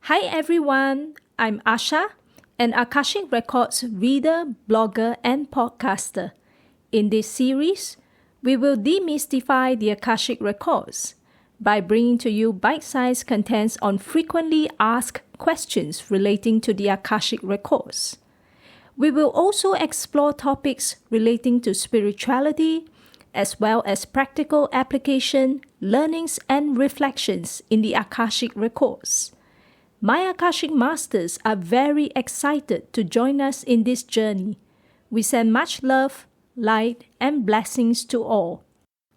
Hi everyone, I'm Asha, an Akashic Records reader, blogger, and podcaster. In this series, we will demystify the Akashic Records by bringing to you bite-sized contents on frequently asked questions relating to the Akashic Records. We will also explore topics relating to spirituality, as well as practical application, learnings, and reflections in the Akashic Records. My Akashic Masters are very excited to join us in this journey. We send much love, light, and blessings to all.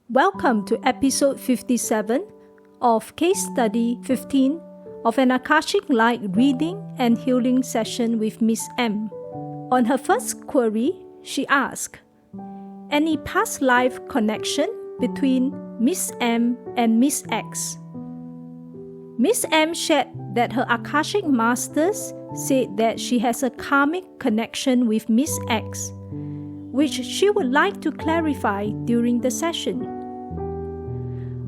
Welcome to episode 57 of Case Study 15 of an Akashic Light reading and healing session with Miss M. On her first query, she asked, any past life connection between Miss M and Miss X? Miss M shared that her Akashic Masters said that she has a karmic connection with Miss X, which she would like to clarify during the session.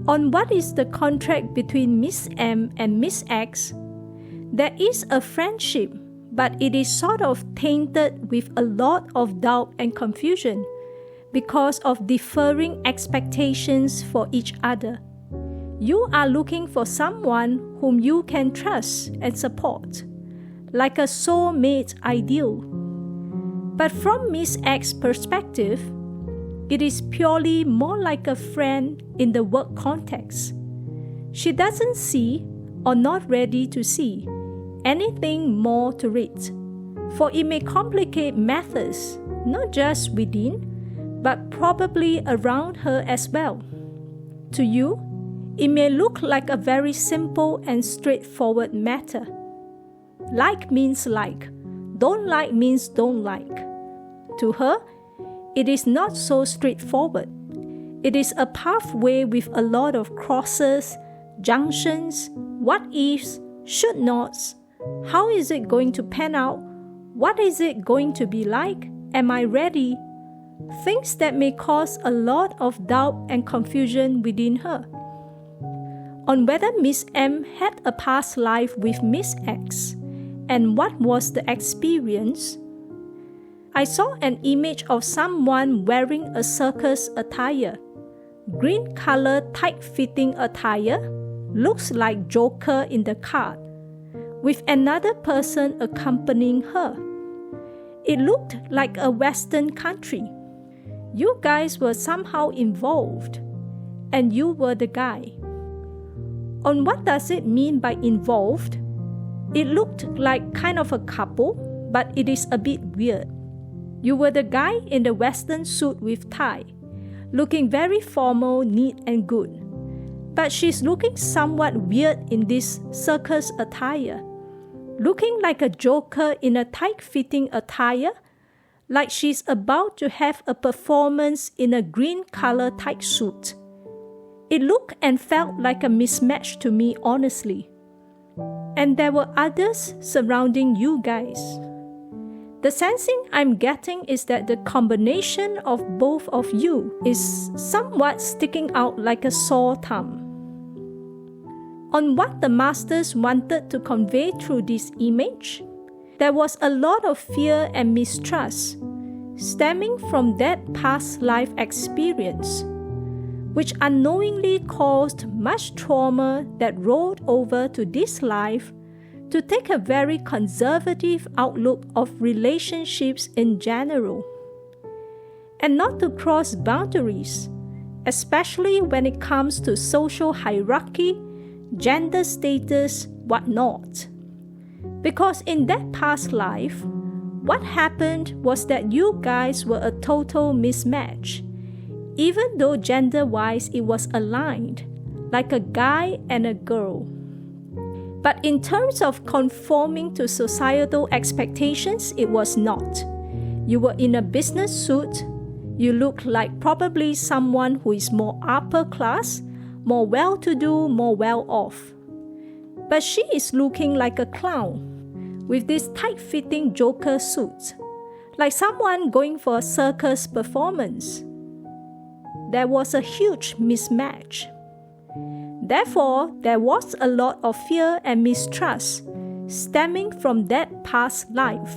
On what is the contract between Miss M and Miss X, there is a friendship, but it is sort of tainted with a lot of doubt and confusion because of differing expectations for each other. You are looking for someone whom you can trust and support, like a soulmate ideal. But from Miss X's perspective, it is purely more like a friend in the work context. She doesn't see, or not ready to see, anything more to it, for it may complicate matters, not just within, but probably around her as well. To you, it may look like a very simple and straightforward matter. Like means like, don't like means don't like. To her, it is not so straightforward. It is a pathway with a lot of crosses, junctions, what ifs, should nots. How is it going to pan out? What is it going to be like? Am I ready? Things that may cause a lot of doubt and confusion within her. On whether Miss M had a past life with Miss X and what was the experience, I saw an image of someone wearing a circus attire. Green color tight-fitting attire, looks like Joker in the card, with another person accompanying her. It looked like a Western country. You guys were somehow involved, and you were the guy. On what does it mean by involved? It looked like kind of a couple, but it is a bit weird. You were the guy in the Western suit with tie, looking very formal, neat and good. But she's looking somewhat weird in this circus attire, looking like a joker in a tight-fitting attire, like she's about to have a performance in a green color tight suit. It looked and felt like a mismatch to me, honestly. And there were others surrounding you guys. The sensing I'm getting is that the combination of both of you is somewhat sticking out like a sore thumb. On what the Masters wanted to convey through this image, there was a lot of fear and mistrust stemming from that past life experience, which unknowingly caused much trauma that rolled over to this life to take a very conservative outlook of relationships in general, and not to cross boundaries, especially when it comes to social hierarchy, gender status, whatnot. Because in that past life, what happened was that you guys were a total mismatch. Even though gender-wise it was aligned, like a guy and a girl. But in terms of conforming to societal expectations, it was not. You were in a business suit. You looked like probably someone who is more upper class, more well-to-do, more well-off. But she is looking like a clown, with this tight-fitting joker suit, like someone going for a circus performance. There was a huge mismatch. Therefore, there was a lot of fear and mistrust stemming from that past life,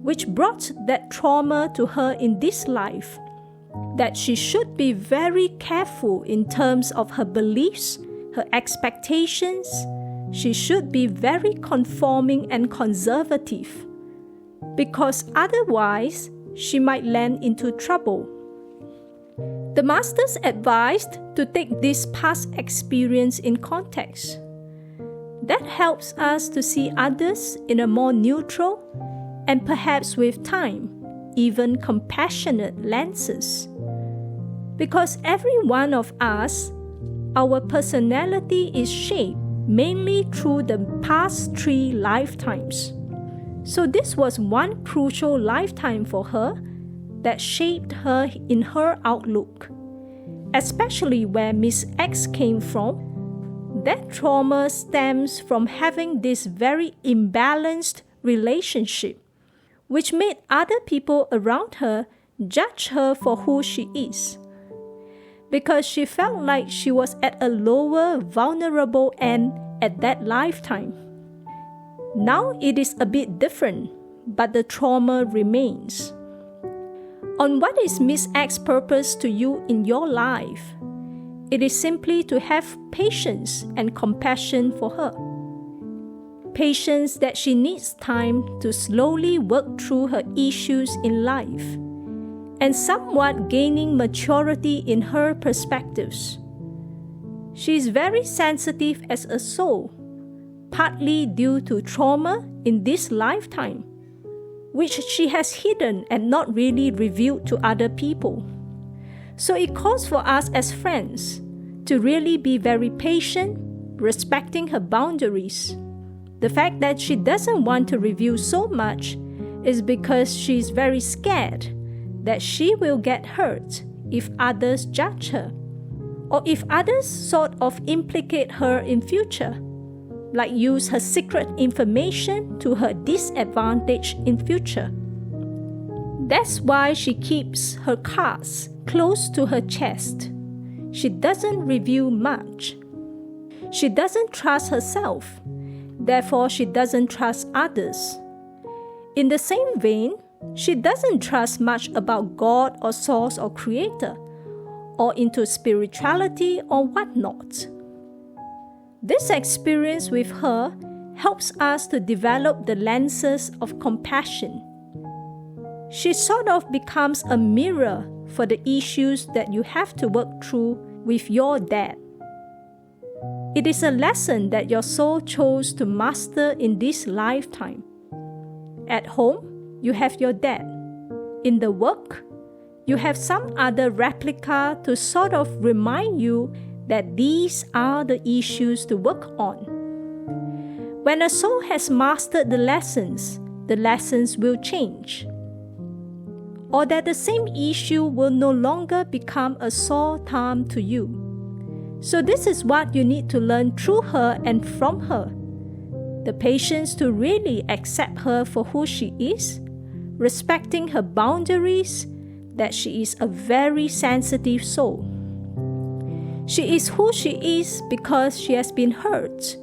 which brought that trauma to her in this life, that she should be very careful in terms of her beliefs, her expectations. She should be very conforming and conservative, because otherwise she might land into trouble. The masters advised to take this past experience in context. That helps us to see others in a more neutral and perhaps with time, even compassionate lenses. Because every one of us, our personality is shaped mainly through the past 3 lifetimes. So this was one crucial lifetime for her that shaped her in her outlook, especially where Miss X came from. That trauma stems from having this very imbalanced relationship, which made other people around her judge her for who she is, because she felt like she was at a lower, vulnerable end at that lifetime. Now it is a bit different, but the trauma remains. On what is Miss X's purpose to you in your life? It is simply to have patience and compassion for her. Patience that she needs time to slowly work through her issues in life, and somewhat gaining maturity in her perspectives. She is very sensitive as a soul, partly due to trauma in this lifetime, which she has hidden and not really revealed to other people. So it calls for us as friends to really be very patient, respecting her boundaries. The fact that she doesn't want to reveal so much is because she's very scared that she will get hurt if others judge her, or if others sort of implicate her in future, like use her secret information to her disadvantage in future. That's why she keeps her cards close to her chest. She doesn't reveal much. She doesn't trust herself, therefore she doesn't trust others. In the same vein, she doesn't trust much about God or source or creator, or into spirituality or whatnot. This experience with her helps us to develop the lenses of compassion. She sort of becomes a mirror for the issues that you have to work through with your dad. It is a lesson that your soul chose to master in this lifetime. At home, you have your dad. In the work, you have some other replica to sort of remind you that these are the issues to work on. When a soul has mastered the lessons will change. Or that the same issue will no longer become a sore thumb to you. So this is what you need to learn through her and from her. The patience to really accept her for who she is, respecting her boundaries, that she is a very sensitive soul. She is who she is because she has been hurt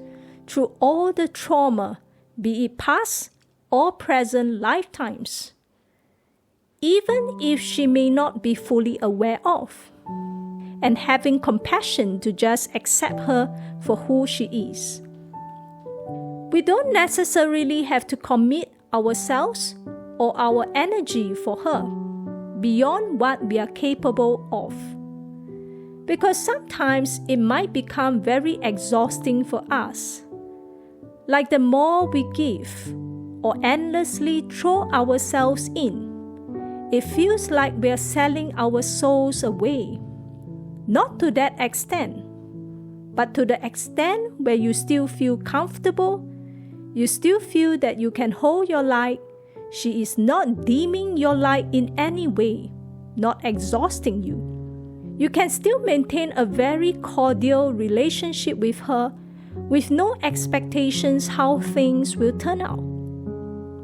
through all the trauma, be it past or present lifetimes, even if she may not be fully aware of, and having compassion to just accept her for who she is. We don't necessarily have to commit ourselves or our energy for her beyond what we are capable of, because sometimes it might become very exhausting for us. Like the more we give or endlessly throw ourselves in, it feels like we are selling our souls away. Not to that extent, but to the extent where you still feel comfortable, you still feel that you can hold your light. She is not dimming your light in any way, not exhausting you. You can still maintain a very cordial relationship with her with no expectations how things will turn out.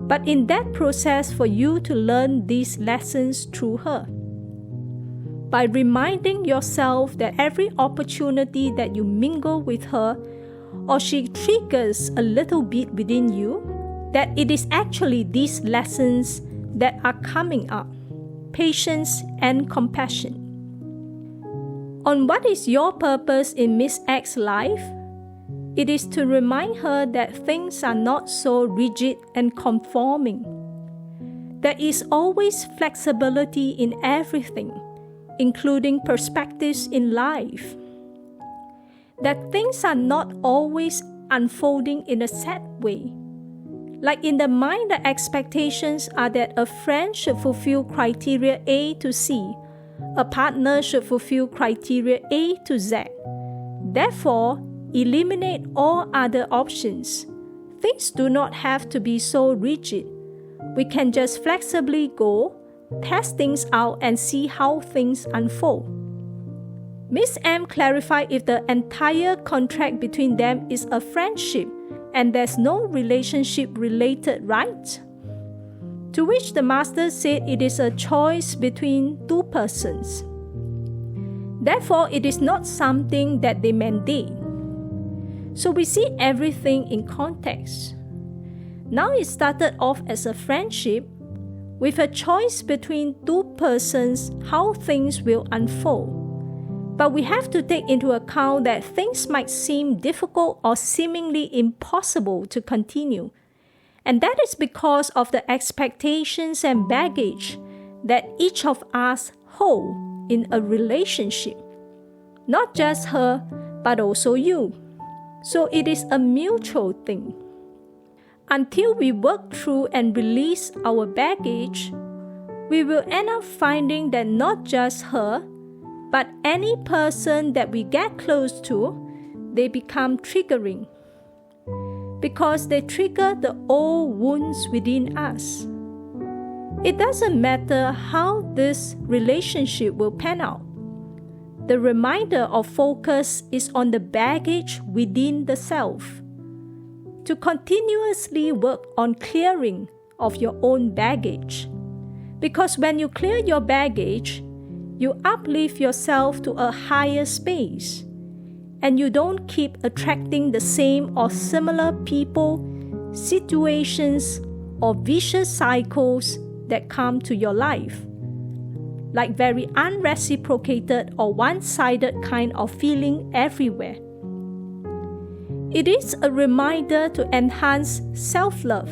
But in that process, for you to learn these lessons through her, by reminding yourself that every opportunity that you mingle with her or she triggers a little bit within you, that it is actually these lessons that are coming up: patience and compassion. On what is your purpose in Miss X's life? It is to remind her that things are not so rigid and conforming. There is always flexibility in everything, including perspectives in life. That things are not always unfolding in a set way. Like in the mind, the expectations are that a friend should fulfill criteria A to C, a partner should fulfill criteria A to Z. Therefore, eliminate all other options. Things do not have to be so rigid. We can just flexibly go, test things out, and see how things unfold. Miss M clarified if the entire contract between them is a friendship and there's no relationship related, right? To which the master said it is a choice between two persons. Therefore, it is not something that they mandate. So we see everything in context. Now it started off as a friendship with a choice between two persons how things will unfold. But we have to take into account that things might seem difficult or seemingly impossible to continue. And that is because of the expectations and baggage that each of us hold in a relationship. Not just her, but also you. So it is a mutual thing. Until we work through and release our baggage, we will end up finding that not just her, but any person that we get close to, they become triggering. Because they trigger the old wounds within us. It doesn't matter how this relationship will pan out. The reminder of focus is on the baggage within the self. To continuously work on clearing of your own baggage. Because when you clear your baggage, you uplift yourself to a higher space. And you don't keep attracting the same or similar people, situations, or vicious cycles that come to your life. Like very unreciprocated or one-sided kind of feeling everywhere. It is a reminder to enhance self-love.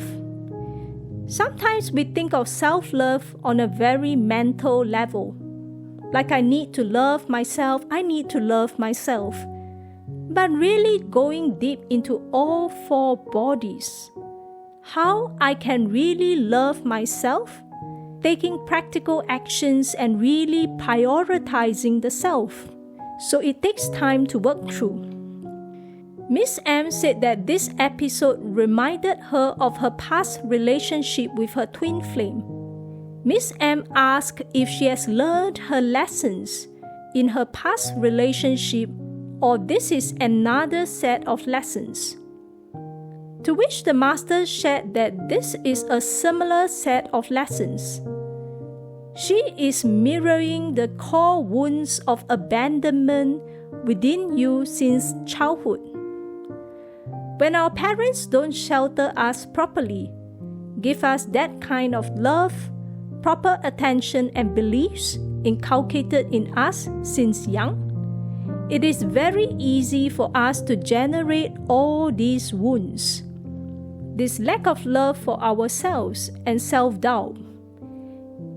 Sometimes we think of self-love on a very mental level. Like I need to love myself, I need to love myself. But really going deep into all four bodies. How I can really love myself? Taking practical actions and really prioritizing the self. So it takes time to work through. Miss M said that this episode reminded her of her past relationship with her twin flame. Miss M asked if she has learned her lessons in her past relationship or this is another set of lessons. To which the master shared that this is a similar set of lessons. She is mirroring the core wounds of abandonment within you since childhood. When our parents don't shelter us properly, give us that kind of love, proper attention and beliefs inculcated in us since young, it is very easy for us to generate all these wounds. This lack of love for ourselves and self-doubt.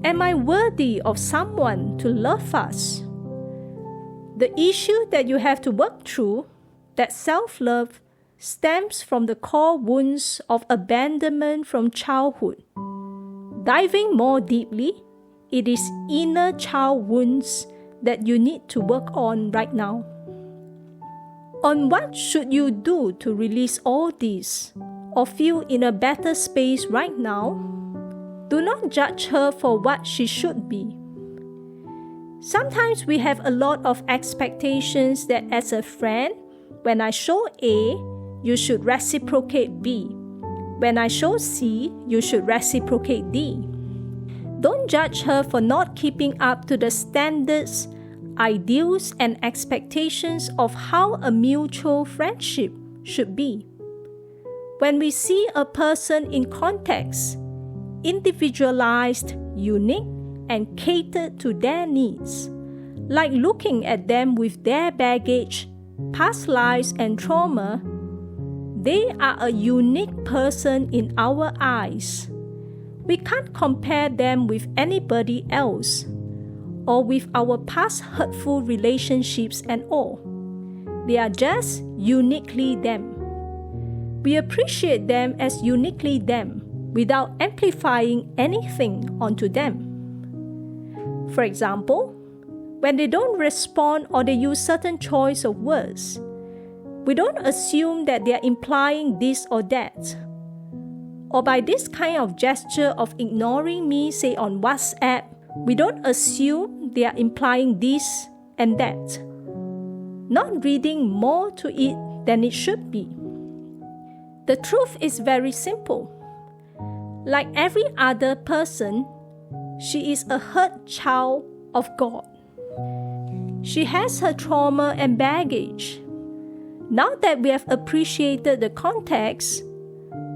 Am I worthy of someone to love us? The issue that you have to work through, that self-love, stems from the core wounds of abandonment from childhood. Diving more deeply, it is inner child wounds that you need to work on right now. On what should you do to release all this or feel in a better space right now? Do not judge her for what she should be. Sometimes we have a lot of expectations that as a friend, when I show A, you should reciprocate B. When I show C, you should reciprocate D. Don't judge her for not keeping up to the standards, ideals, and expectations of how a mutual friendship should be. When we see a person in context, individualized, unique, and catered to their needs, like looking at them with their baggage, past lives, and trauma, they are a unique person in our eyes. We can't compare them with anybody else or with our past hurtful relationships and all. They are just uniquely them. We appreciate them as uniquely them without amplifying anything onto them. For example, when they don't respond or they use certain choice of words, we don't assume that they are implying this or that. Or by this kind of gesture of ignoring me, say on WhatsApp, we don't assume they are implying this and that. Not reading more to it than it should be. The truth is very simple. Like every other person, she is a hurt child of God. She has her trauma and baggage. Now that we have appreciated the context,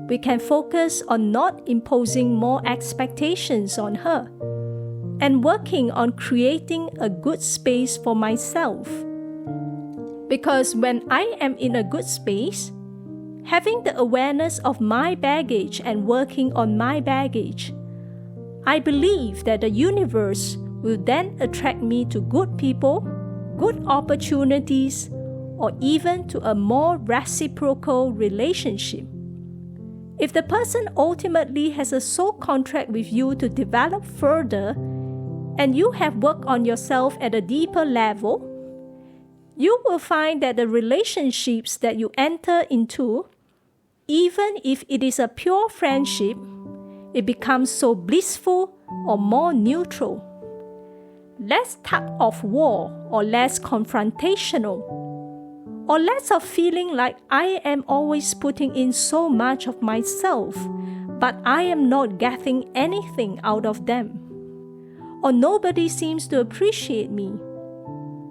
we can focus on not imposing more expectations on her and working on creating a good space for myself. Because when I am in a good space, having the awareness of my baggage and working on my baggage, I believe that the universe will then attract me to good people, good opportunities, or even to a more reciprocal relationship. If the person ultimately has a soul contract with you to develop further, and you have worked on yourself at a deeper level, you will find that the relationships that you enter into, even if it is a pure friendship, it becomes so blissful or more neutral, less tug of war or less confrontational, or less of feeling like I am always putting in so much of myself, but I am not getting anything out of them, or nobody seems to appreciate me.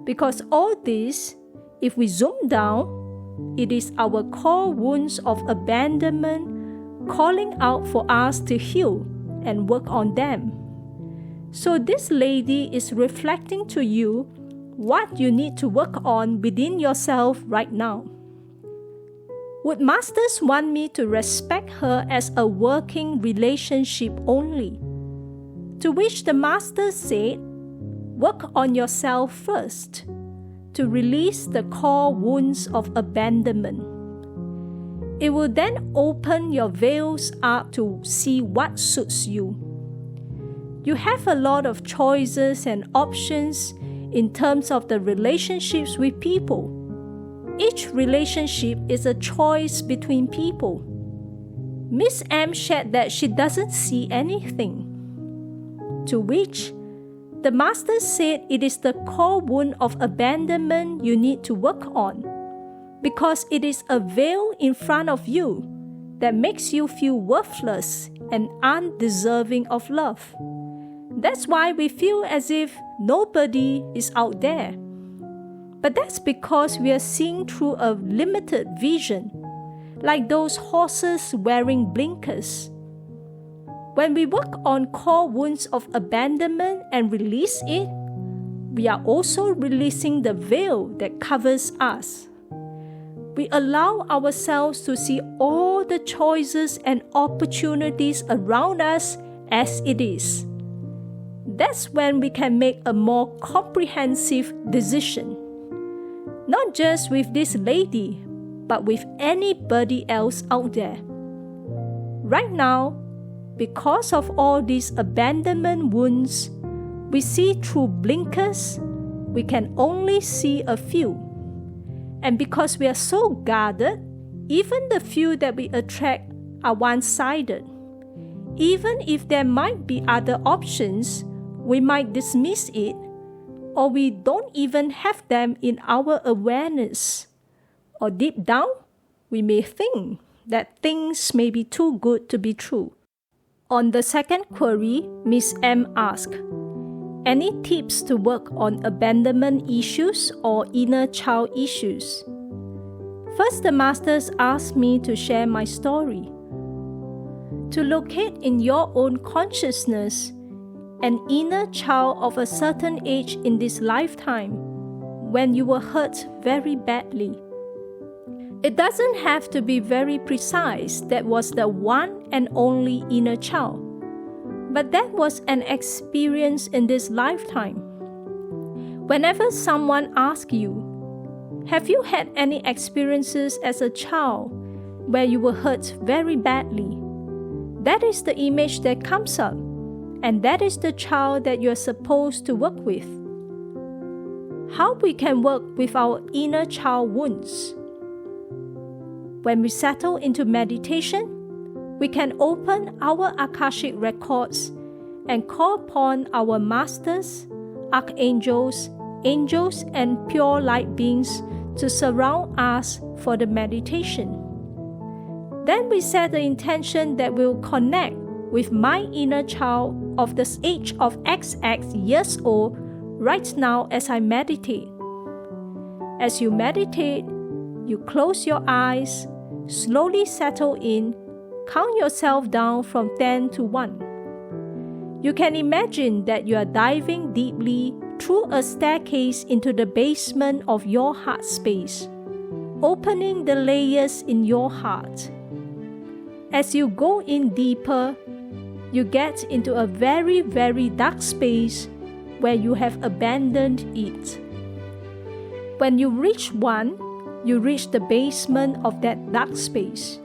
Because all this, if we zoom down, it is our core wounds of abandonment calling out for us to heal and work on them. So this lady is reflecting to you what you need to work on within yourself right now. Would masters want me to respect her as a working relationship only? To which the master said, work on yourself first to release the core wounds of abandonment. It will then open your veils up to see what suits you. You have a lot of choices and options in terms of the relationships with people. Each relationship is a choice between people. Miss M shared that she doesn't see anything. To which the master said it is the core wound of abandonment you need to work on, because it is a veil in front of you that makes you feel worthless and undeserving of love. That's why we feel as if nobody is out there. But that's because we are seeing through a limited vision, like those horses wearing blinkers. When we work on core wounds of abandonment and release it, we are also releasing the veil that covers us. We allow ourselves to see all the choices and opportunities around us as it is. That's when we can make a more comprehensive decision. Not just with this lady, but with anybody else out there. Right now, because of all these abandonment wounds, we see through blinkers, we can only see a few. And because we are so guarded, even the few that we attract are one-sided. Even if there might be other options, we might dismiss it, or we don't even have them in our awareness. Or deep down, we may think that things may be too good to be true. On the second query, Ms. M asked, any tips to work on abandonment issues or inner child issues? First, the Masters asked me to share my story, to locate in your own consciousness an inner child of a certain age in this lifetime when you were hurt very badly. It doesn't have to be very precise that was the one and only inner child, but that was an experience in this lifetime. Whenever someone asks you, have you had any experiences as a child where you were hurt very badly? That is the image that comes up, and that is the child that you are supposed to work with. How we can work with our inner child wounds? When we settle into meditation, we can open our Akashic records and call upon our masters, archangels, angels, and pure light beings to surround us for the meditation. Then we set the intention that we'll connect with my inner child of the age of XX years old right now as I meditate. As you meditate, you close your eyes, slowly settle in, count yourself down from 10 to 1. You can imagine that you are diving deeply through a staircase into the basement of your heart space, opening the layers in your heart. As you go in deeper, you get into a very, very dark space where you have abandoned it. When you reach 1, you reach the basement of that dark space.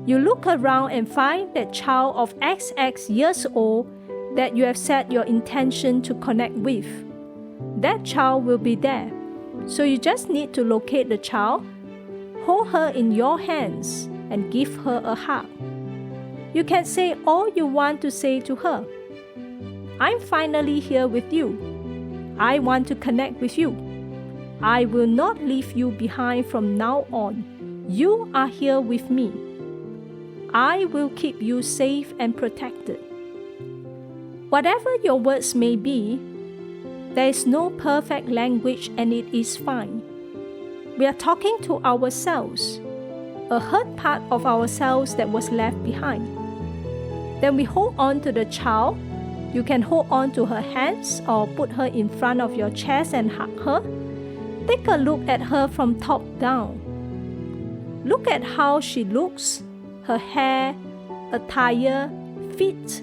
You look around and find that child of XX years old that you have set your intention to connect with. That child will be there. So you just need to locate the child, hold her in your hands, and give her a hug. You can say all you want to say to her. I'm finally here with you. I want to connect with you. I will not leave you behind from now on. You are here with me. I will keep you safe and protected. Whatever your words may be, there is no perfect language and it is fine. We are talking to ourselves, a hurt part of ourselves that was left behind. Then we hold on to the child. You can hold on to her hands or put her in front of your chest and hug her. Take a look at her from top down. Look at how she looks, her hair, attire, feet,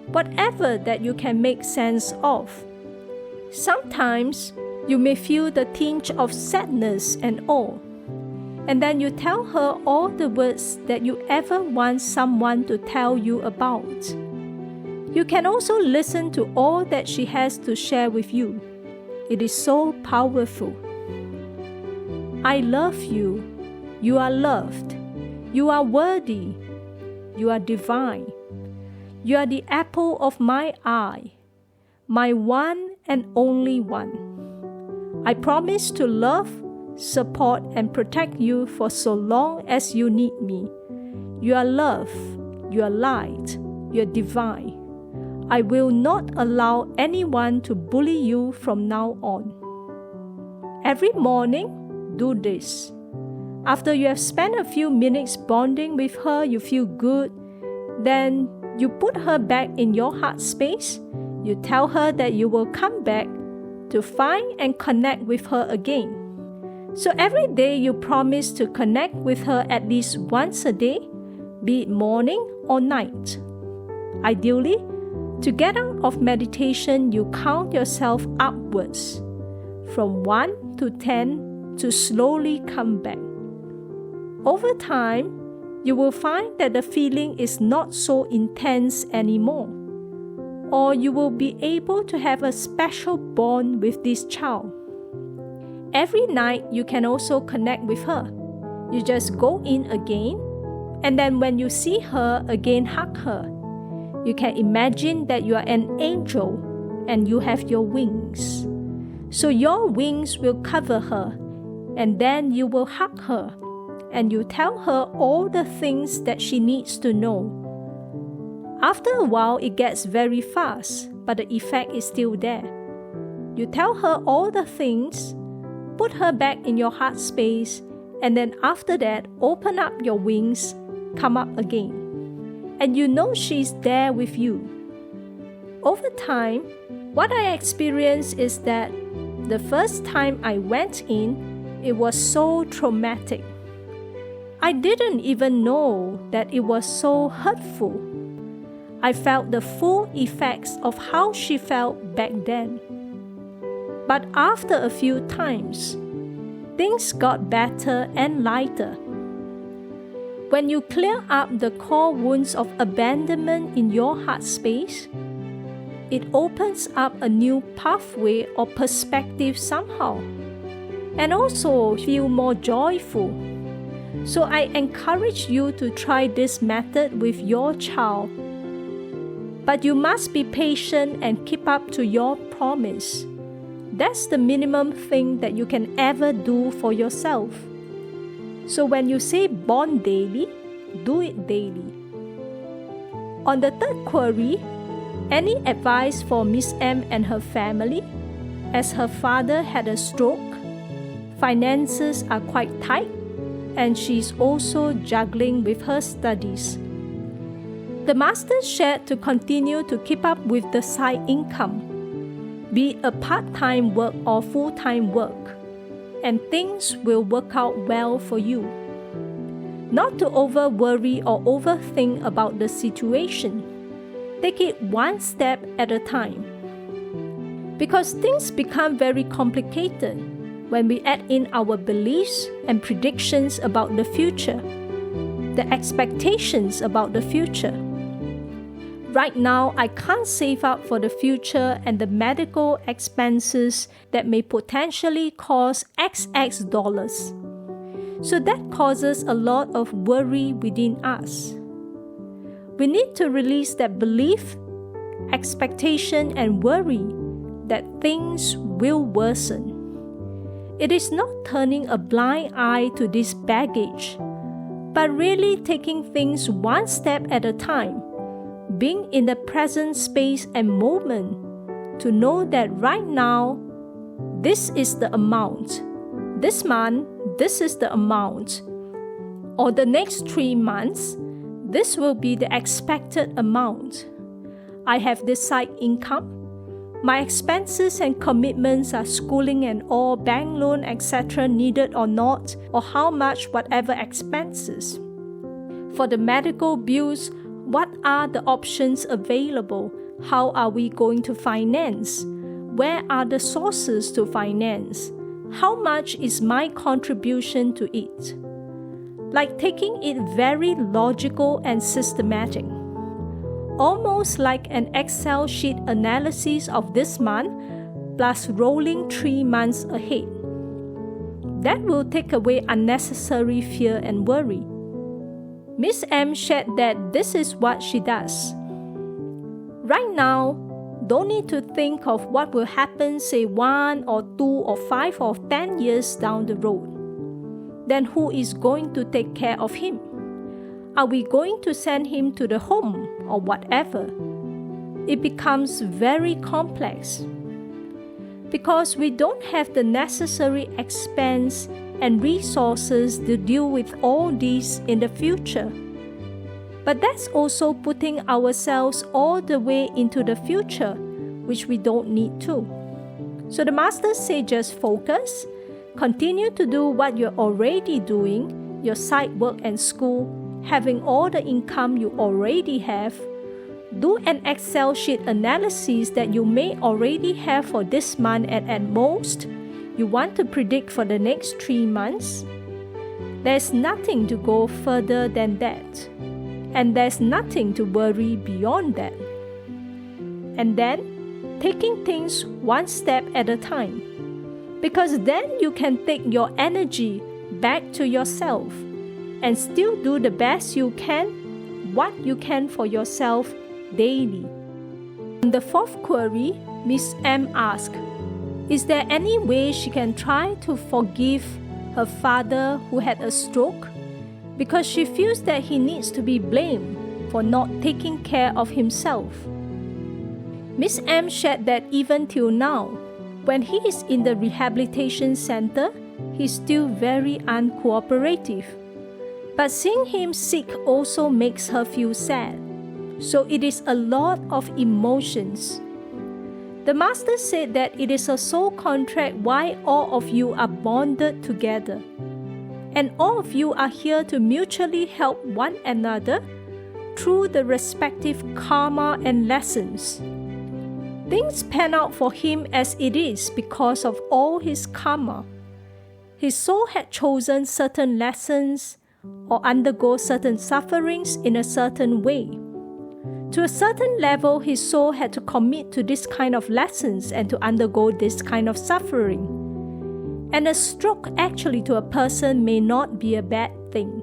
whatever that you can make sense of. Sometimes you may feel the tinge of sadness and awe, and then you tell her all the words that you ever want someone to tell you about. You can also listen to all that she has to share with you. It is so powerful. I love you. You are loved. You are worthy. You are divine. You are the apple of my eye, my one and only one. I promise to love, support, and protect you for so long as you need me. You are love. You are light. You are divine. I will not allow anyone to bully you from now on. Every morning, do this. After you have spent a few minutes bonding with her, you feel good. Then you put her back in your heart space. You tell her that you will come back to find and connect with her again. So every day you promise to connect with her at least once a day, be it morning or night. Ideally, to get out of meditation, you count yourself upwards from 1 to 10 to slowly come back. Over time, you will find that the feeling is not so intense anymore, or you will be able to have a special bond with this child. Every night, you can also connect with her. You just go in again, and then when you see her again, hug her. You can imagine that you are an angel and you have your wings. So your wings will cover her, and then you will hug her, and you tell her all the things that she needs to know. After a while, it gets very fast, but the effect is still there. You tell her all the things, put her back in your heart space, and then after that, open up your wings, come up again. And you know she's there with you. Over time, what I experienced is that the first time I went in, it was so traumatic. I didn't even know that it was so hurtful. I felt the full effects of how she felt back then. But after a few times, things got better and lighter. When you clear up the core wounds of abandonment in your heart space, it opens up a new pathway or perspective somehow, and also feel more joyful. So I encourage you to try this method with your child. But you must be patient and keep up to your promise. That's the minimum thing that you can ever do for yourself. So when you say bond daily, do it daily. On the third query, any advice for Miss M and her family, as her father had a stroke, finances are quite tight, and she's also juggling with her studies. The master shared to continue to keep up with the side income, be it a part-time work or full-time work, and things will work out well for you. Not to over-worry or overthink about the situation. Take it one step at a time. Because things become very complicated when we add in our beliefs and predictions about the future, the expectations about the future. Right now, I can't save up for the future and the medical expenses that may potentially cost XX dollars. So that causes a lot of worry within us. We need to release that belief, expectation, and worry that things will worsen. It is not turning a blind eye to this baggage, but really taking things one step at a time, being in the present space and moment to know that right now, this is the amount. This month, this is the amount. Or the next 3 months, this will be the expected amount. I have this side income. My expenses and commitments are schooling and all, bank loan, etc. needed or not, or how much whatever expenses. For the medical bills, what are the options available? How are we going to finance? Where are the sources to finance? How much is my contribution to it? Like taking it very logical and systematic. Almost like an Excel sheet analysis of this month plus rolling 3 months ahead. That will take away unnecessary fear and worry. Miss M shared that this is what she does. Right now, don't need to think of what will happen, say 1 or 2 or 5 or 10 years down the road. Then who is going to take care of him? Are we going to send him to the home or whatever? It becomes very complex because we don't have the necessary expense and resources to deal with all these in the future. But that's also putting ourselves all the way into the future, which we don't need to. So the masters say just focus, continue to do what you're already doing, your side work and school, having all the income you already have. Do an Excel sheet analysis that you may already have for this month and at most, you want to predict for the next 3 months. There's nothing to go further than that. And there's nothing to worry beyond that. And then, taking things one step at a time. Because then you can take your energy back to yourself and still do the best you can, what you can for yourself daily. In the fourth query, Miss M asked, is there any way she can try to forgive her father who had a stroke? Because she feels that he needs to be blamed for not taking care of himself. Miss M shared that even till now, when he is in the rehabilitation center, he's still very uncooperative. But seeing him sick also makes her feel sad. So it is a lot of emotions. The Master said that it is a soul contract why all of you are bonded together. And all of you are here to mutually help one another through the respective karma and lessons. Things pan out for him as it is because of all his karma. His soul had chosen certain lessons or undergo certain sufferings in a certain way. To a certain level, his soul had to commit to this kind of lessons and to undergo this kind of suffering. And a stroke actually to a person may not be a bad thing,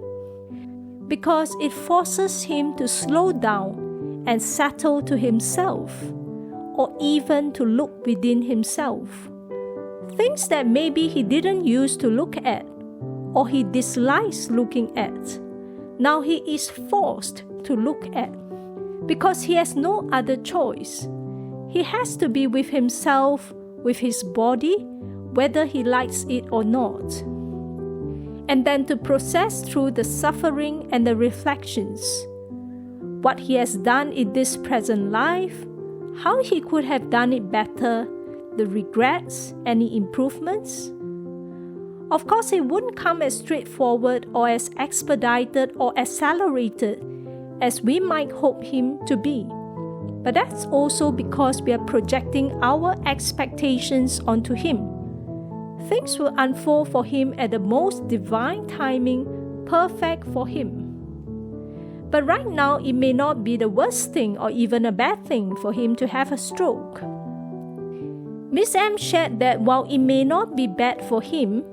because it forces him to slow down and settle to himself, or even to look within himself. Things that maybe he didn't used to look at, or he dislikes looking at, now he is forced to look at, because he has no other choice. He has to be with himself, with his body, whether he likes it or not. And then to process through the suffering and the reflections. What he has done in this present life, how he could have done it better, the regrets, any improvements. Of course, it wouldn't come as straightforward or as expedited or accelerated as we might hope him to be. But that's also because we are projecting our expectations onto him. Things will unfold for him at the most divine timing, perfect for him. But right now, it may not be the worst thing or even a bad thing for him to have a stroke. Miss M shared that while it may not be bad for him,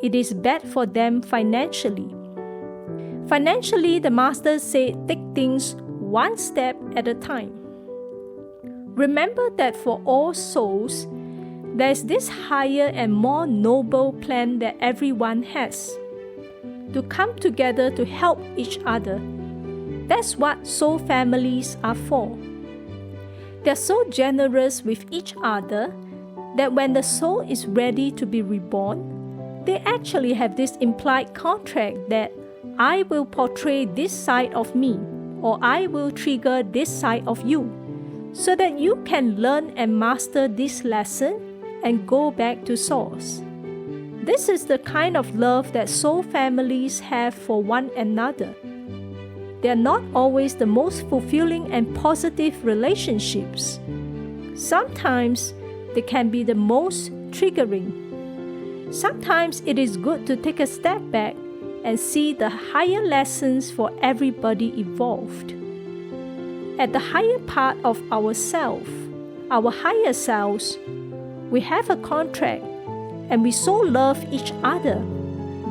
it is bad for them financially. Financially, the Master said, take things one step at a time. Remember that for all souls, there is this higher and more noble plan that everyone has, to come together to help each other. That's what soul families are for. They're so generous with each other that when the soul is ready to be reborn, they actually have this implied contract that I will portray this side of me, or I will trigger this side of you, so that you can learn and master this lesson and go back to source. This is the kind of love that soul families have for one another. They are not always the most fulfilling and positive relationships. Sometimes they can be the most triggering. Sometimes it is good to take a step back and see the higher lessons for everybody involved. At the higher part of ourself, our higher selves, we have a contract, and we so love each other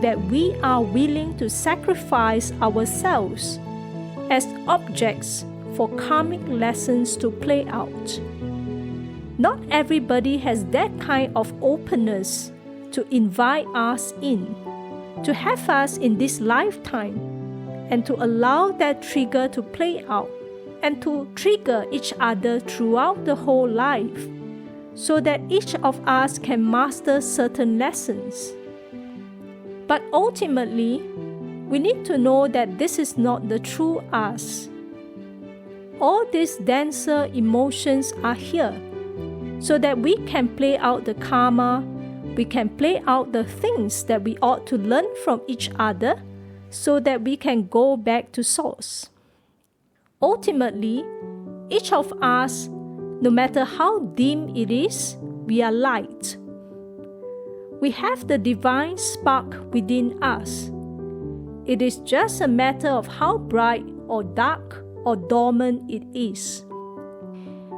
that we are willing to sacrifice ourselves as objects for karmic lessons to play out. Not everybody has that kind of openness to invite us in, to have us in this lifetime, and to allow that trigger to play out and to trigger each other throughout the whole life, so that each of us can master certain lessons. But ultimately, we need to know that this is not the true us. All these denser emotions are here, so that we can play out the karma, we can play out the things that we ought to learn from each other, so that we can go back to source. Ultimately, each of us, no matter how dim it is, we are light. We have the divine spark within us. It is just a matter of how bright or dark or dormant it is.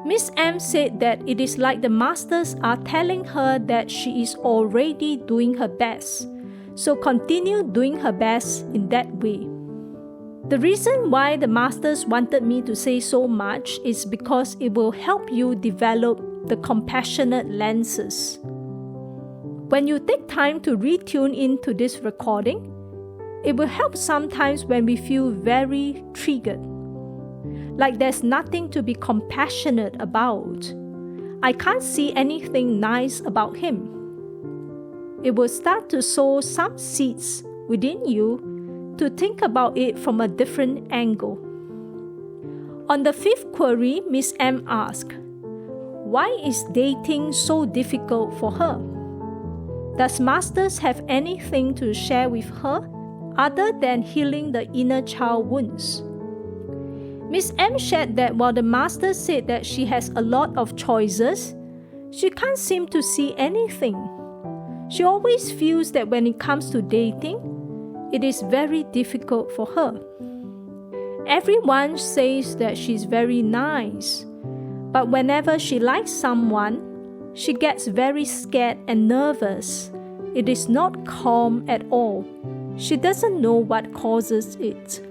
Miss M said that it is like the masters are telling her that she is already doing her best, so continue doing her best in that way. The reason why the masters wanted me to say so much is because it will help you develop the compassionate lenses. When you take time to retune into this recording, it will help sometimes when we feel very triggered, like there's nothing to be compassionate about. I can't see anything nice about him. it will start to sow some seeds within you to think about it from a different angle. On the fifth query, Miss M asked, why is dating so difficult for her? Does Masters have anything to share with her other than healing the inner child wounds? Miss M shared that while the Master said that she has a lot of choices, she can't seem to see anything. She always feels that when it comes to dating, it is very difficult for her. Everyone says that she's very nice, but whenever she likes someone, she gets very scared and nervous. It is not calm at all. She doesn't know what causes it.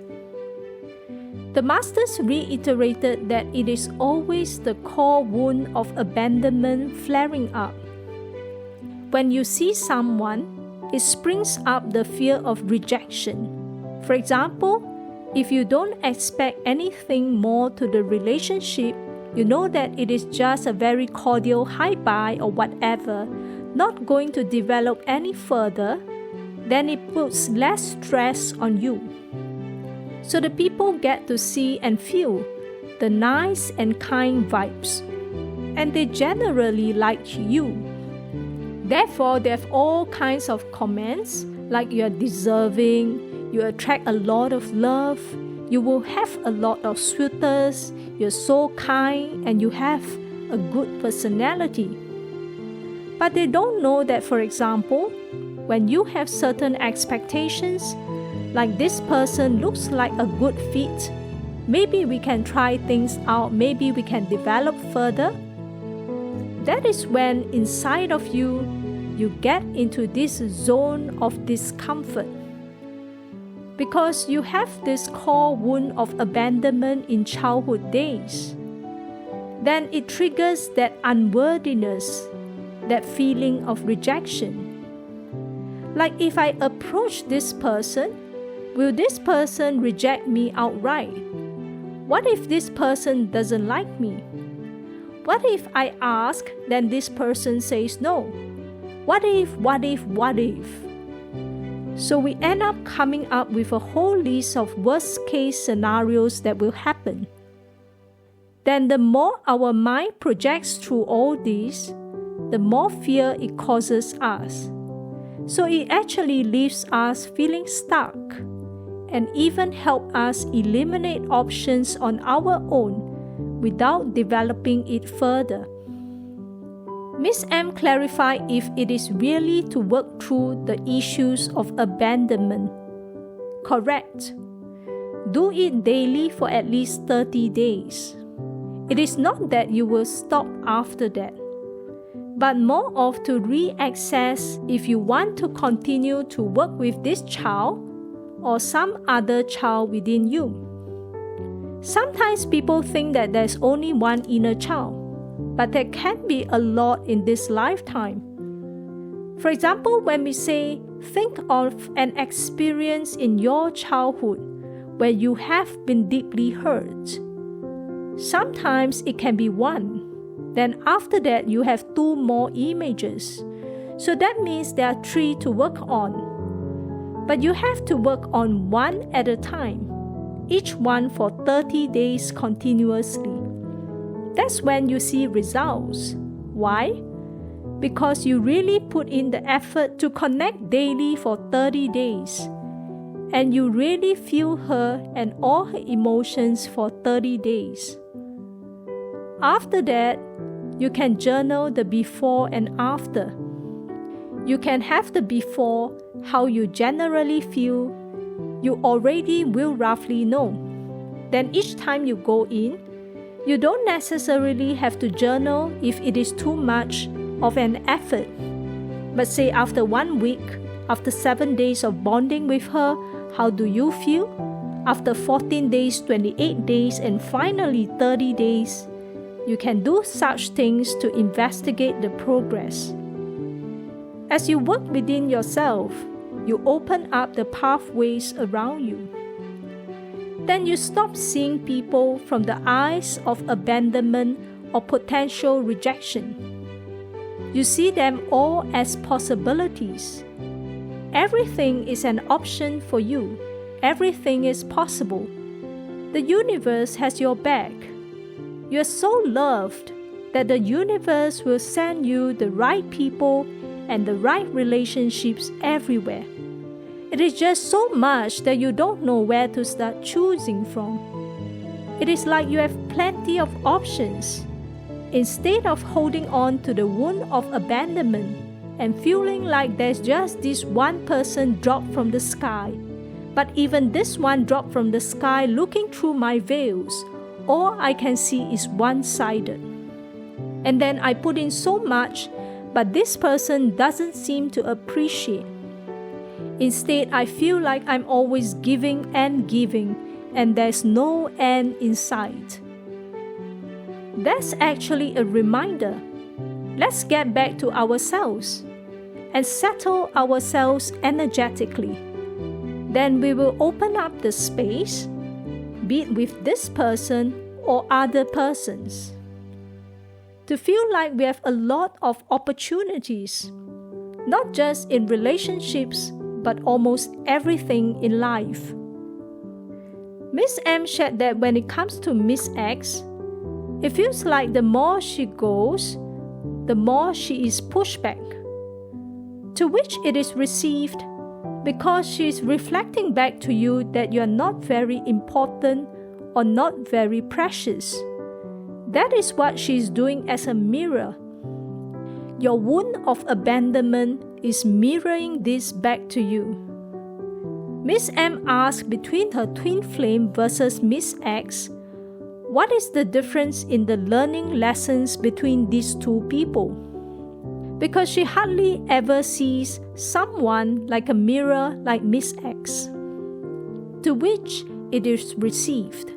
The Masters reiterated that it is always the core wound of abandonment flaring up. When you see someone, it springs up the fear of rejection. For example, if you don't expect anything more to the relationship, you know that it is just a very cordial hi-bye or whatever, not going to develop any further, then it puts less stress on you. So the people get to see and feel the nice and kind vibes, and they generally like you. Therefore, they have all kinds of comments like you are deserving, you attract a lot of love, you will have a lot of suitors, you're so kind, and you have a good personality. But they don't know that, for example, when you have certain expectations, like this person looks like a good fit, maybe we can try things out, maybe we can develop further. That is when inside of you, you get into this zone of discomfort. Because you have this core wound of abandonment in childhood days. Then it triggers that unworthiness, that feeling of rejection. Like if I approach this person, will this person reject me outright? What if this person doesn't like me? What if I ask, then this person says no? What if? So we end up coming up with a whole list of worst-case scenarios that will happen. Then the more our mind projects through all these, the more fear it causes us. So it actually leaves us feeling stuck and even help us eliminate options on our own without developing it further. Miss M clarified if it is really to work through the issues of abandonment. Correct. Do it daily for at least 30 days. It is not that you will stop after that, but more of to reassess if you want to continue to work with this child or some other child within you. Sometimes people think that there's only one inner child, but there can be a lot in this lifetime. For example, when we say, think of an experience in your childhood where you have been deeply hurt. Sometimes it can be one. Then after that, you have 2 more images. So that means there are 3 to work on. But you have to work on one at a time, each one for 30 days continuously. That's when you see results. Why? Because you really put in the effort to connect daily for 30 days. And you really feel her and all her emotions for 30 days. After that, you can journal the before and after. You can have the before, how you generally feel. You already will roughly know. Then each time you go in, you don't necessarily have to journal if it is too much of an effort. But say after 1 week, after 7 days of bonding with her, how do you feel? After 14 days, 28 days, and finally 30 days, you can do such things to investigate the progress. As you work within yourself, you open up the pathways around you. Then you stop seeing people from the eyes of abandonment or potential rejection. You see them all as possibilities. Everything is an option for you. Everything is possible. The universe has your back. You are so loved that the universe will send you the right people and the right relationships everywhere. It is just so much that you don't know where to start choosing from. It is like you have plenty of options. Instead of holding on to the wound of abandonment and feeling like there's just this one person dropped from the sky, but even this one dropped from the sky looking through my veils, all I can see is one-sided. And then I put in so much, but this person doesn't seem to appreciate. Instead, I feel like I'm always giving, and there's no end in sight. That's actually a reminder. Let's get back to ourselves and settle ourselves energetically. Then we will open up the space, be it with this person or other persons, to feel like we have a lot of opportunities, not just in relationships, but almost everything in life. Miss M shared that when it comes to Miss X, it feels like the more she goes, the more she is pushed back, to which it is received because she is reflecting back to you that you are not very important or not very precious. That is what she is doing as a mirror. Your wound of abandonment is mirroring this back to you. Miss M asked between her twin flame versus Miss X, what is the difference in the learning lessons between these two people? Because she hardly ever sees someone like a mirror like Miss X, to which it is received.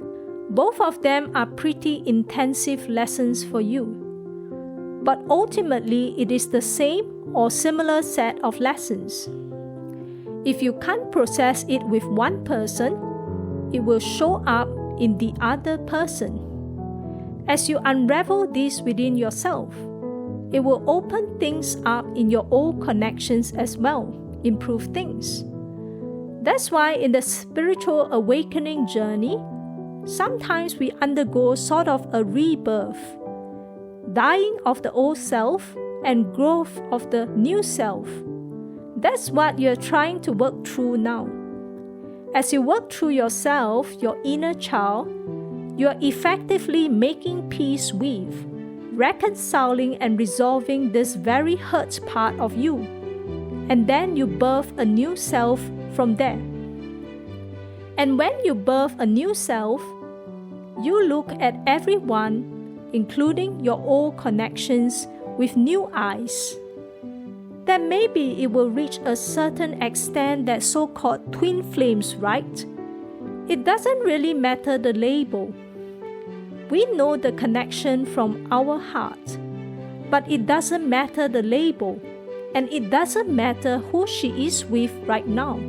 Both of them are pretty intensive lessons for you. But ultimately, it is the same or similar set of lessons. If you can't process it with one person, it will show up in the other person. As you unravel this within yourself, it will open things up in your own connections as well, improve things. That's why in the spiritual awakening journey, sometimes we undergo sort of a rebirth, dying of the old self and growth of the new self. That's what you're trying to work through now. As you work through yourself, your inner child, you are effectively making peace with, reconciling and resolving this very hurt part of you. And then you birth a new self from there. And when you birth a new self, you look at everyone, including your old connections, with new eyes. Then maybe it will reach a certain extent that so-called twin flames, right? It doesn't really matter the label. We know the connection from our heart, but it doesn't matter the label, and it doesn't matter who she is with right now,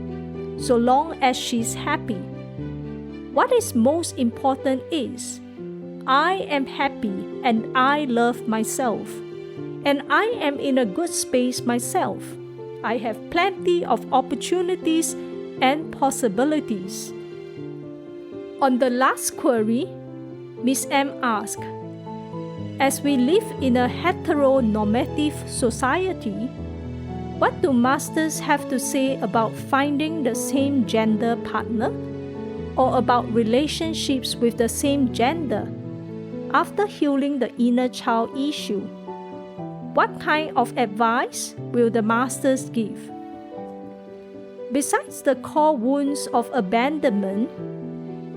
so long as she's happy. What is most important is, I am happy and I love myself, and I am in a good space myself. I have plenty of opportunities and possibilities. On the last query, Miss M asked, as we live in a heteronormative society, what do masters have to say about finding the same gender partner, or about relationships with the same gender after healing the inner child issue? What kind of advice will the masters give? Besides the core wounds of abandonment,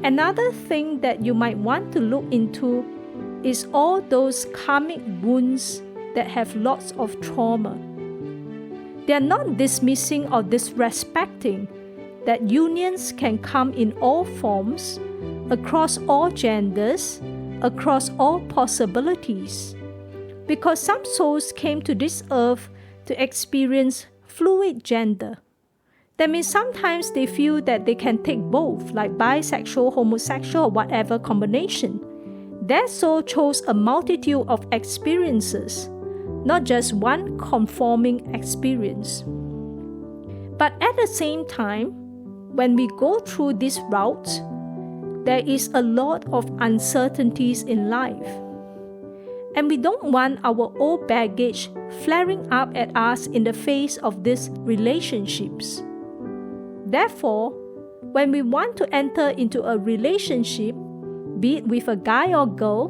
another thing that you might want to look into is all those karmic wounds that have lots of trauma. They are not dismissing or disrespecting that unions can come in all forms, across all genders, across all possibilities. Because some souls came to this earth to experience fluid gender. That means sometimes they feel that they can take both, like bisexual, homosexual, or whatever combination. Their soul chose a multitude of experiences, not just one conforming experience. But at the same time, when we go through this route, there is a lot of uncertainties in life. And we don't want our old baggage flaring up at us in the face of these relationships. Therefore, when we want to enter into a relationship, be it with a guy or girl,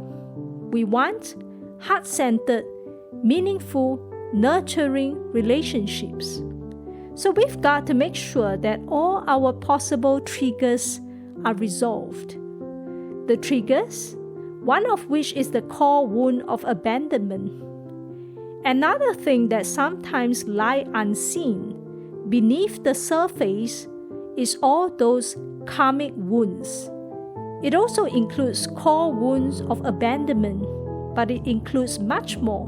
we want heart-centered, meaningful, nurturing relationships. So we've got to make sure that all our possible triggers are resolved. The triggers, one of which is the core wound of abandonment. Another thing that sometimes lie unseen beneath the surface is all those karmic wounds. It also includes core wounds of abandonment, but it includes much more,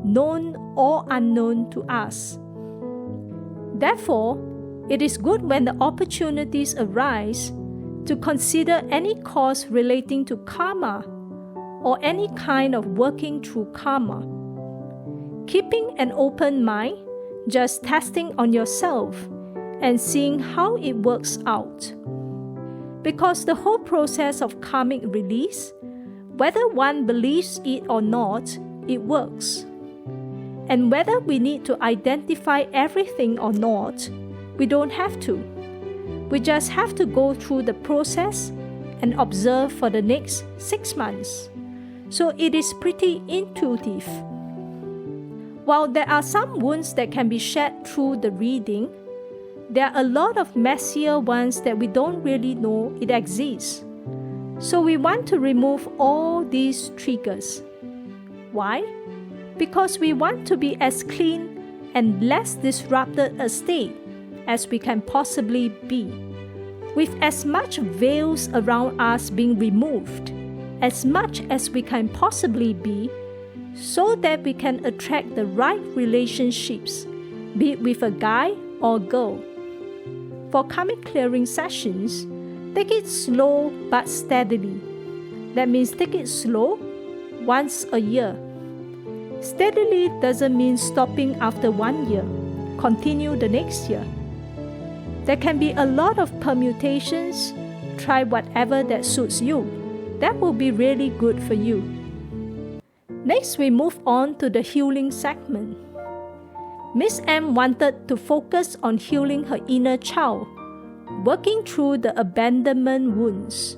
known or unknown to us. Therefore, it is good when the opportunities arise to consider any cause relating to karma or any kind of working through karma. Keeping an open mind, just testing on yourself and seeing how it works out. Because the whole process of karmic release, whether one believes it or not, it works. And whether we need to identify everything or not, we don't have to. We just have to go through the process and observe for the next 6 months. So it is pretty intuitive. While there are some wounds that can be shed through the reading, there are a lot of messier ones that we don't really know it exists. So we want to remove all these triggers. Why? Because we want to be as clean and less disrupted a state as we can possibly be, with as much veils around us being removed, as much as we can possibly be, so that we can attract the right relationships, be it with a guy or girl. For karmic clearing sessions, take it slow but steadily. That means take it slow once a year. Steadily doesn't mean stopping after 1 year. Continue the next year. There can be a lot of permutations. Try whatever that suits you. That will be really good for you. Next, we move on to the healing segment. Miss M wanted to focus on healing her inner child, working through the abandonment wounds.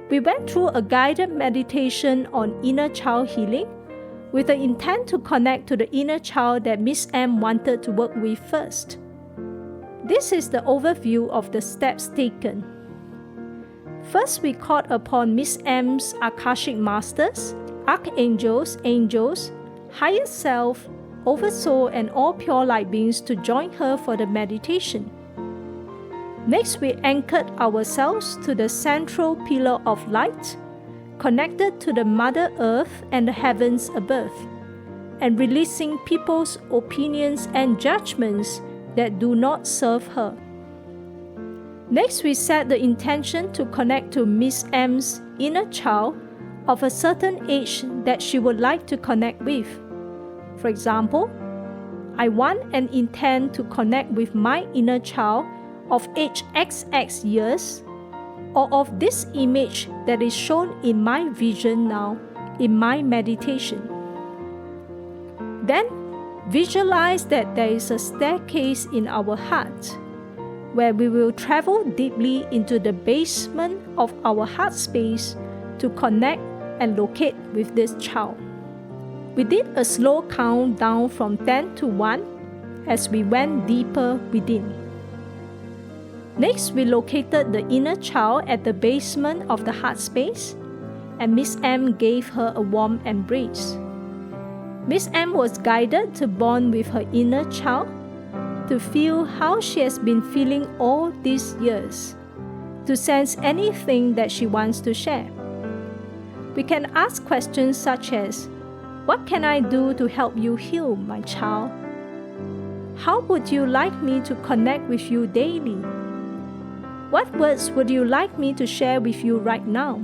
We went through a guided meditation on inner child healing with the intent to connect to the inner child that Miss M wanted to work with first. This is the overview of the steps taken. First, we called upon Miss M's Akashic Masters, Archangels, Angels, Higher Self, Oversoul, and all pure light beings to join her for the meditation. Next, we anchored ourselves to the central pillar of light, connected to the Mother Earth and the heavens above, and releasing people's opinions and judgments that do not serve her. Next, we set the intention to connect to Miss M's inner child of a certain age that she would like to connect with. For example, I want and intend to connect with my inner child of age XX years, or of this image that is shown in my vision now in my meditation. Then, visualize that there is a staircase in our heart where we will travel deeply into the basement of our heart space to connect and locate with this child. We did a slow count down from 10 to 1 as we went deeper within. Next, we located the inner child at the basement of the heart space, and Miss M gave her a warm embrace. Miss M was guided to bond with her inner child, to feel how she has been feeling all these years, to sense anything that she wants to share. We can ask questions such as, "What can I do to help you heal, my child? How would you like me to connect with you daily? What words would you like me to share with you right now?"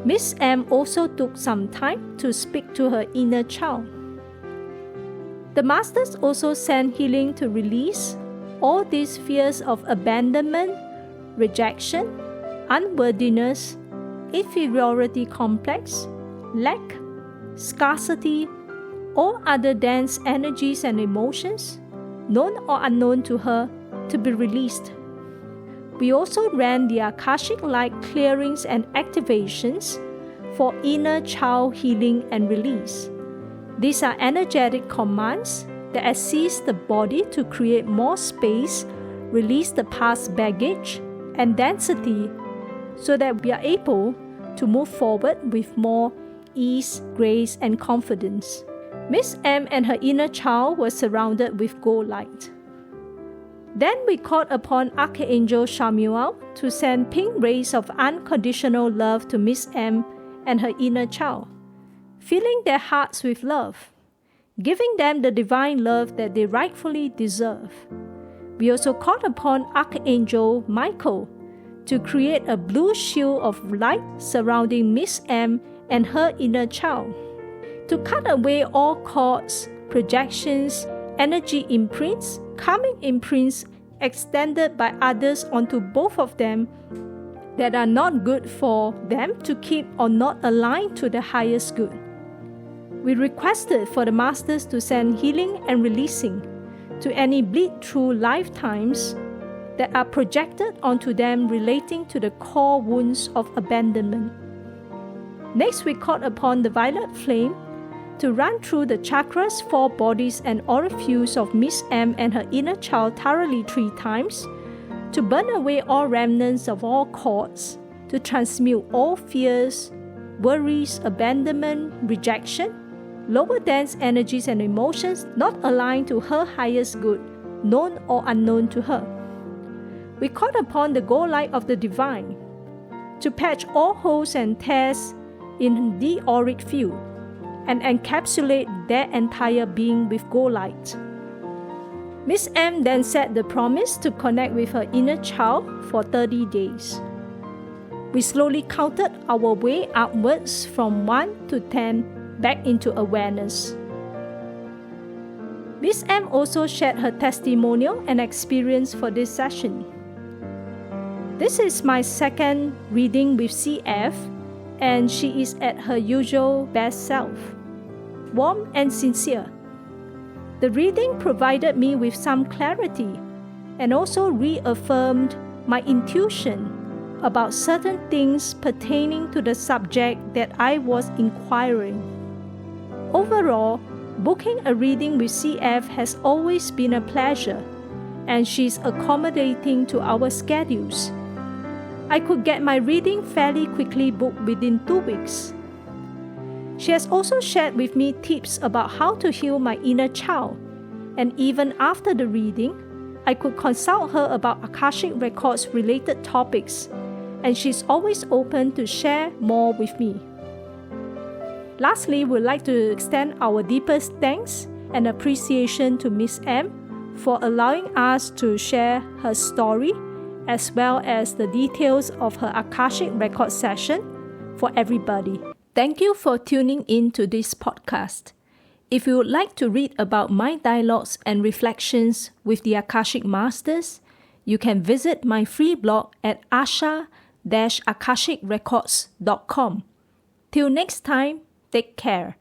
Miss M also took some time to speak to her inner child. The Masters also send healing to release all these fears of abandonment, rejection, unworthiness, inferiority complex, lack, scarcity, or other dense energies and emotions, known or unknown to her, to be released. We also ran the Akashic Light clearings and activations for inner child healing and release. These are energetic commands that assist the body to create more space, release the past baggage and density, so that we are able to move forward with more ease, grace, and confidence. Miss M and her inner child were surrounded with gold light. Then we called upon Archangel Chamuel to send pink rays of unconditional love to Miss M and her inner child, filling their hearts with love, giving them the divine love that they rightfully deserve. We also called upon Archangel Michael to create a blue shield of light surrounding Miss M and her inner child, to cut away all cords, projections, energy imprints, karmic imprints extended by others onto both of them that are not good for them to keep or not aligned to the highest good. We requested for the Masters to send healing and releasing to any bleed-through lifetimes that are projected onto them relating to the core wounds of abandonment. Next, we called upon the violet flame to run through the chakras, 4 bodies, and orifice of Miss M and her inner child thoroughly 3 times, to burn away all remnants of all cords, to transmute all fears, worries, abandonment, rejection, lower dense energies and emotions not aligned to her highest good, known or unknown to her. We called upon the gold light of the divine to patch all holes and tears in the auric field and encapsulate their entire being with gold light. Miss M then said the promise to connect with her inner child for 30 days. We slowly counted our way upwards from 1 to 10 back into awareness. Miss M also shared her testimonial and experience for this session. This is my second reading with CF, and she is at her usual best self, warm and sincere. The reading provided me with some clarity and also reaffirmed my intuition about certain things pertaining to the subject that I was inquiring. Overall, booking a reading with CF has always been a pleasure, and she's accommodating to our schedules. I could get my reading fairly quickly booked within 2 weeks. She has also shared with me tips about how to heal my inner child, and even after the reading, I could consult her about Akashic Records related topics, and she's always open to share more with me. Lastly, we'd like to extend our deepest thanks and appreciation to Miss M for allowing us to share her story as well as the details of her Akashic Record session for everybody. Thank you for tuning in to this podcast. If you would like to read about my dialogues and reflections with the Akashic Masters, you can visit my free blog at asha-akashicrecords.com. Till next time, take care.